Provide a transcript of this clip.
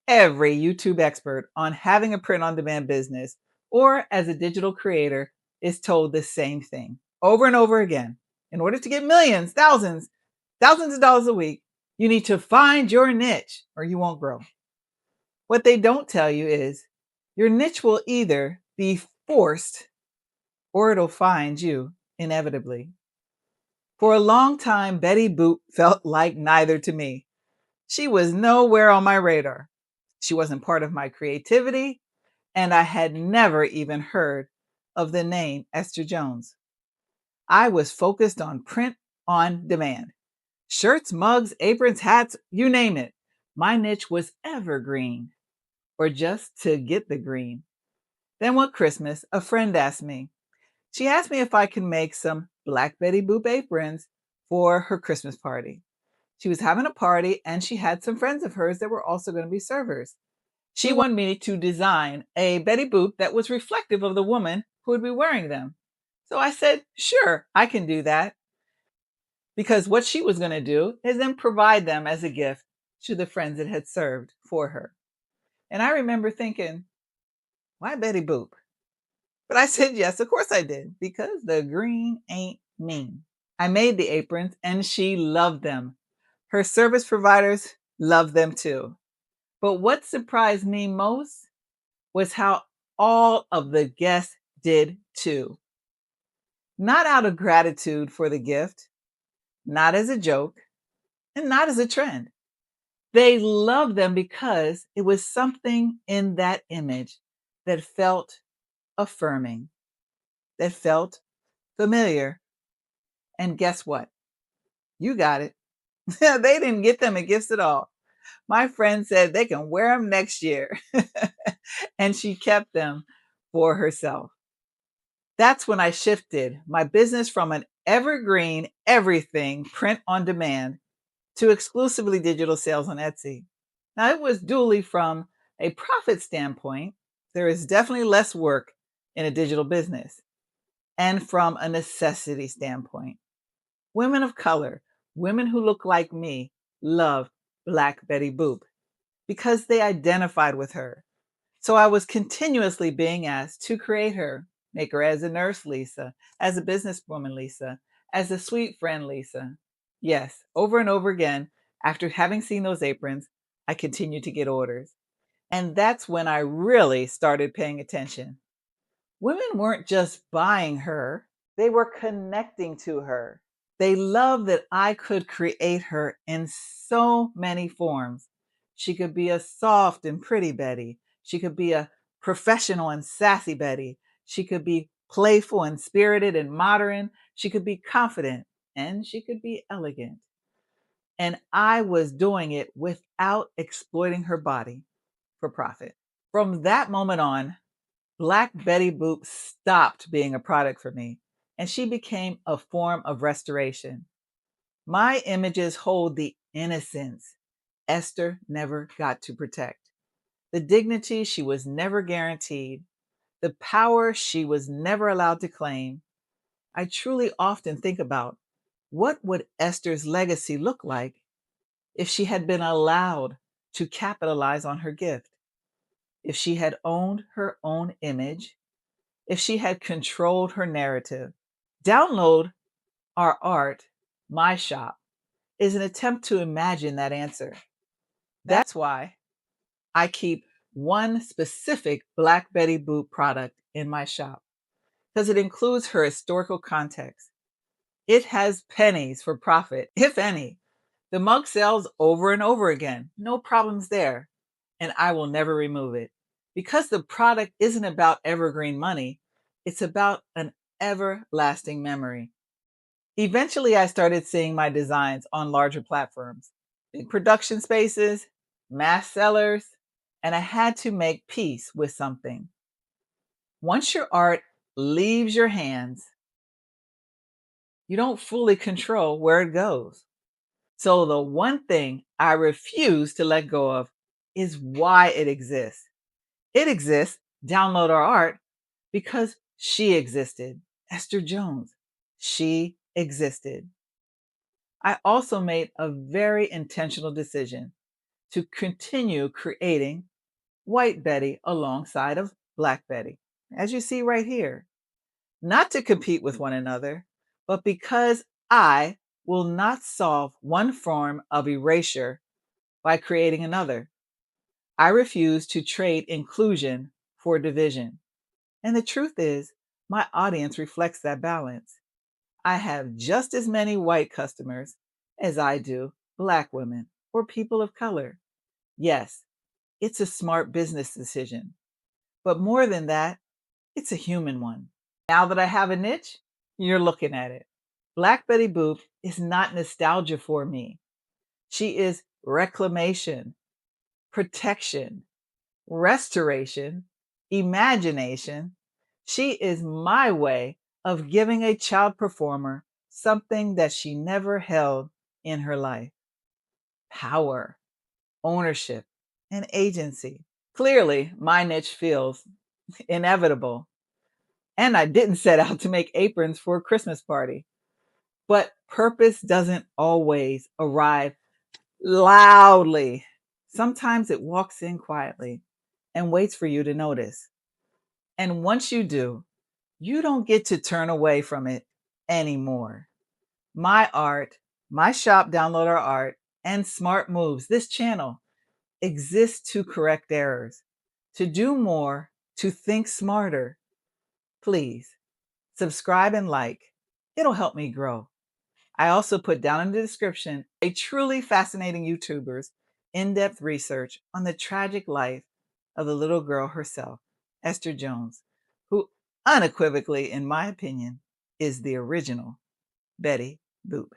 Every YouTube expert on having a print on demand business or as a digital creator is told the same thing over and over again. In order to get millions, thousands of dollars a week, you need to find your niche or you won't grow. What they don't tell you is your niche will either be forced or it'll find you inevitably. For a long time, Betty Boop felt like neither to me. She was nowhere on my radar. She wasn't part of my creativity, and I had never even heard of the name Esther Jones. I was focused on print on demand. Shirts, mugs, aprons, hats, you name it. My niche was evergreen, or just to get the green. Then one Christmas, a friend asked me. She asked me if I could make some Black Betty Boop aprons for her Christmas party. She was having a party and she had some friends of hers that were also going to be servers. She wanted me to design a Betty Boop that was reflective of the woman who would be wearing them. So I said, sure, I can do that. Because what she was going to do is then provide them as a gift to the friends that had served for her. And I remember thinking, why Betty Boop? But I said, yes, of course I did, because the green ain't mean. I made the aprons and she loved them. Her service providers loved them too. But what surprised me most was how all of the guests did too. Not out of gratitude for the gift, not as a joke, and not as a trend. They loved them because it was something in that image that felt affirming, that felt familiar. And guess what? You got it. They didn't get them as gifts at all. My friend said they can wear them next year. And she kept them for herself. That's when I shifted my business from an evergreen everything print on demand to exclusively digital sales on Etsy. Now, it was duly from a profit standpoint. There is definitely less work in a digital business, and from a necessity standpoint. Women of color, women who look like me, love Black Betty Boop because they identified with her. So I was continuously being asked to create her, make her as a nurse, Lisa, as a businesswoman, Lisa, as a sweet friend, Lisa. Yes, over and over again, after having seen those aprons, I continued to get orders. And that's when I really started paying attention. Women weren't just buying her, they were connecting to her. They loved that I could create her in so many forms. She could be a soft and pretty Betty. She could be a professional and sassy Betty. She could be playful and spirited and modern. She could be confident and she could be elegant. And I was doing it without exploiting her body for profit. From that moment on, Black Betty Boop stopped being a product for me and she became a form of restoration. My images hold the innocence Esther never got to protect, the dignity she was never guaranteed, the power she was never allowed to claim. I truly often think about what would Esther's legacy look like if she had been allowed to capitalize on her gift, if she had owned her own image, if she had controlled her narrative. Download our art, my shop, is an attempt to imagine that answer. That's why I keep one specific Black Betty Boop product in my shop because it includes her historical context. It has pennies for profit, if any. The mug sells over and over again. No problems there. And I will never remove it. Because the product isn't about evergreen money, it's about an everlasting memory. Eventually, I started seeing my designs on larger platforms, big production spaces, mass sellers, and I had to make peace with something. Once your art leaves your hands, you don't fully control where it goes. So, the one thing I refuse to let go of is why it exists. It exists, download our art, because she existed. Esther Jones, she existed. I also made a very intentional decision to continue creating white Betty alongside of Black Betty, as you see right here, not to compete with one another, but because I will not solve one form of erasure by creating another. I refuse to trade inclusion for division. And the truth is, my audience reflects that balance. I have just as many white customers as I do Black women or people of color. Yes, it's a smart business decision. But more than that, it's a human one. Now that I have a niche, you're looking at it. Black Betty Boop is not nostalgia for me. She is reclamation, protection, restoration, imagination. She is my way of giving a child performer something that she never held in her life: power, ownership, and agency. Clearly, my niche feels inevitable. And I didn't set out to make aprons for a Christmas party. But purpose doesn't always arrive loudly. Sometimes it walks in quietly and waits for you to notice. And once you do, you don't get to turn away from it anymore. My art, my shop, download our art, and smart moves, this channel exists to correct errors, to do more, to think smarter. Please subscribe and like. It'll help me grow. I also put down in the description a truly fascinating YouTuber's in-depth research on the tragic life of the little girl herself, Esther Jones, who unequivocally, in my opinion, is the original Betty Boop.